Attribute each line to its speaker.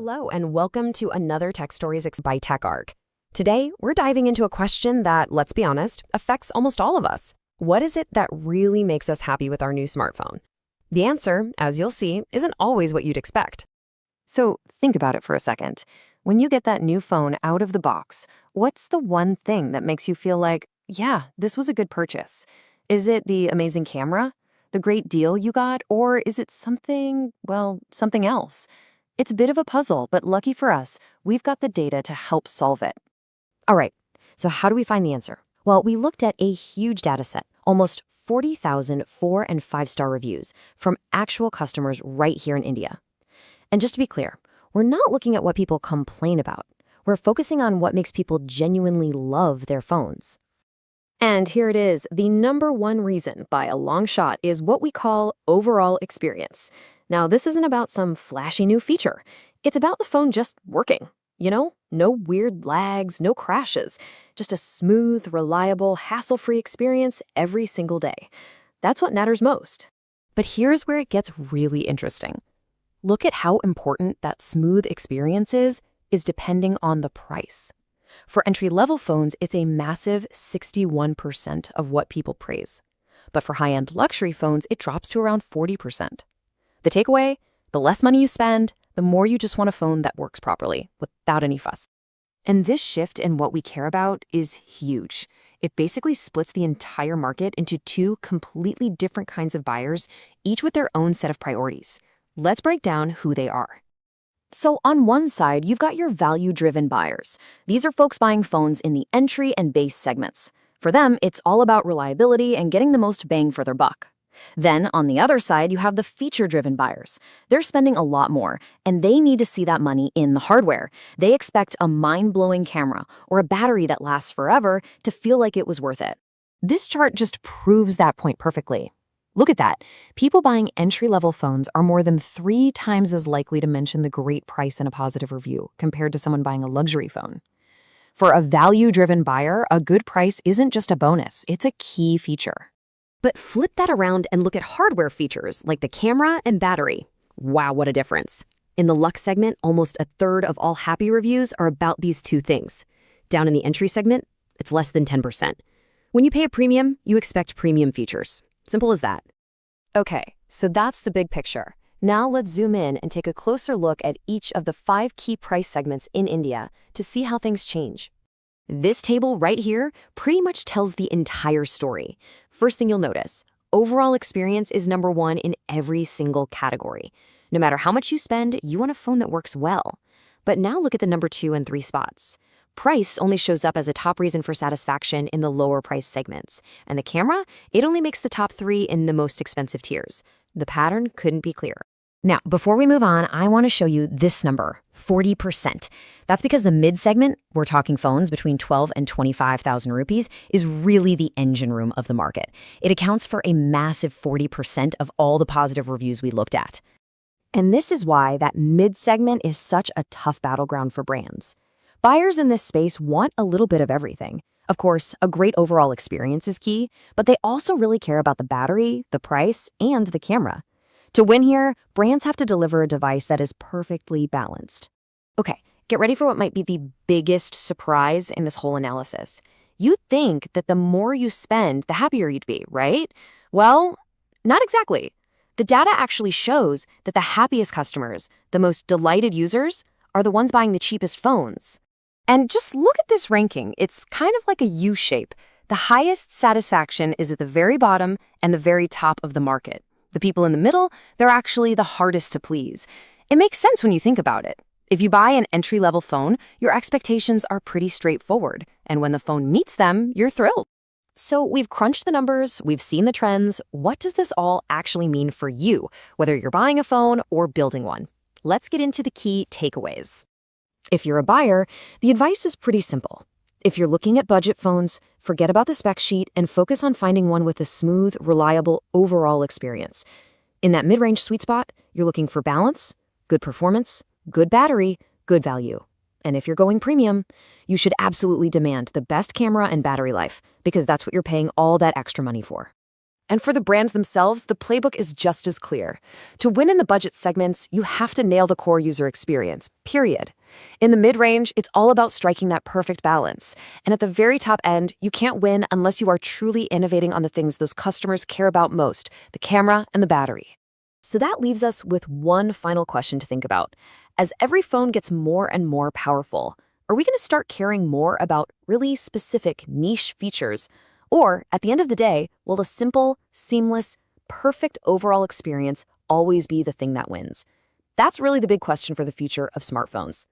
Speaker 1: Hello, and welcome to another Tech Stories by Techarc. Today, we're diving into a question that, let's be honest, affects almost all of us. What is it that really makes us happy with our new smartphone? The answer, as you'll see, isn't always what you'd expect.
Speaker 2: So think about it for a second. When you get that new phone out of the box, what's the one thing that makes you feel like, yeah, this was a good purchase? Is it the amazing camera, the great deal you got, or is it something else? It's a bit of a puzzle, but lucky for us, we've got the data to help solve it.
Speaker 1: All right, so how do we find the answer? Well, we looked at a huge data set, almost 40,000 4- and 5-star reviews from actual customers right here in India. And just to be clear, we're not looking at what people complain about. We're focusing on what makes people genuinely love their phones. And here it is. The number one reason by a long shot is what we call overall experience. Now, this isn't about some flashy new feature. It's about the phone just working. No weird lags, no crashes. Just a smooth, reliable, hassle-free experience every single day. That's what matters most. But here's where it gets really interesting. Look at how important that smooth experience is depending on the price. For entry-level phones, it's a massive 61% of what people praise. But for high-end luxury phones, it drops to around 40%. The takeaway, the less money you spend, the more you just want a phone that works properly, without any fuss. And this shift in what we care about is huge. It basically splits the entire market into two completely different kinds of buyers, each with their own set of priorities. Let's break down who they are. So on one side, you've got your value-driven buyers. These are folks buying phones in the entry and base segments. For them, it's all about reliability and getting the most bang for their buck. Then, on the other side, you have the feature-driven buyers. They're spending a lot more, and they need to see that money in the hardware. They expect a mind-blowing camera or a battery that lasts forever to feel like it was worth it. This chart just proves that point perfectly. Look at that. People buying entry-level phones are more than 3 times as likely to mention the great price in a positive review compared to someone buying a luxury phone. For a value-driven buyer, a good price isn't just a bonus, it's a key feature. But flip that around and look at hardware features like the camera and battery. Wow, what a difference. In the luxe segment, almost a third of all happy reviews are about these two things. Down in the entry segment, it's less than 10%. When you pay a premium, you expect premium features. Simple as that. Okay, so that's the big picture. Now let's zoom in and take a closer look at each of the 5 key price segments in India to see how things change. This table right here pretty much tells the entire story. First thing you'll notice, overall experience is number 1 in every single category. No matter how much you spend, you want a phone that works well. But now look at the number 2 and 3 spots. Price only shows up as a top reason for satisfaction in the lower price segments. And the camera, it only makes the top 3 in the most expensive tiers. The pattern couldn't be clearer. Now, before we move on, I want to show you this number, 40%. That's because the mid-segment, we're talking phones between 12 and 25,000 rupees, is really the engine room of the market. It accounts for a massive 40% of all the positive reviews we looked at. And this is why that mid-segment is such a tough battleground for brands. Buyers in this space want a little bit of everything. Of course, a great overall experience is key, but they also really care about the battery, the price, and the camera. To win here, brands have to deliver a device that is perfectly balanced. Okay, get ready for what might be the biggest surprise in this whole analysis. You'd think that the more you spend, the happier you'd be, right? Well, not exactly. The data actually shows that the happiest customers, the most delighted users, are the ones buying the cheapest phones. And just look at this ranking. It's kind of like a U shape. The highest satisfaction is at the very bottom and the very top of the market. The people in the middle, they're actually the hardest to please. It makes sense when you think about it. If you buy an entry-level phone, your expectations are pretty straightforward. And when the phone meets them, you're thrilled. So we've crunched the numbers, we've seen the trends. What does this all actually mean for you, whether you're buying a phone or building one? Let's get into the key takeaways. If you're a buyer, the advice is pretty simple. If you're looking at budget phones, forget about the spec sheet and focus on finding one with a smooth, reliable overall experience. In that mid-range sweet spot, you're looking for balance, good performance, good battery, good value. And if you're going premium, you should absolutely demand the best camera and battery life because that's what you're paying all that extra money for.
Speaker 2: And for the brands themselves, the playbook is just as clear. To win in the budget segments, you have to nail the core user experience, period. In the mid-range, it's all about striking that perfect balance. And at the very top end, you can't win unless you are truly innovating on the things those customers care about most, the camera and the battery.
Speaker 1: So that leaves us with one final question to think about. As every phone gets more and more powerful, are we going to start caring more about really specific niche features? Or, at the end of the day, will a simple, seamless, perfect overall experience always be the thing that wins? That's really the big question for the future of smartphones.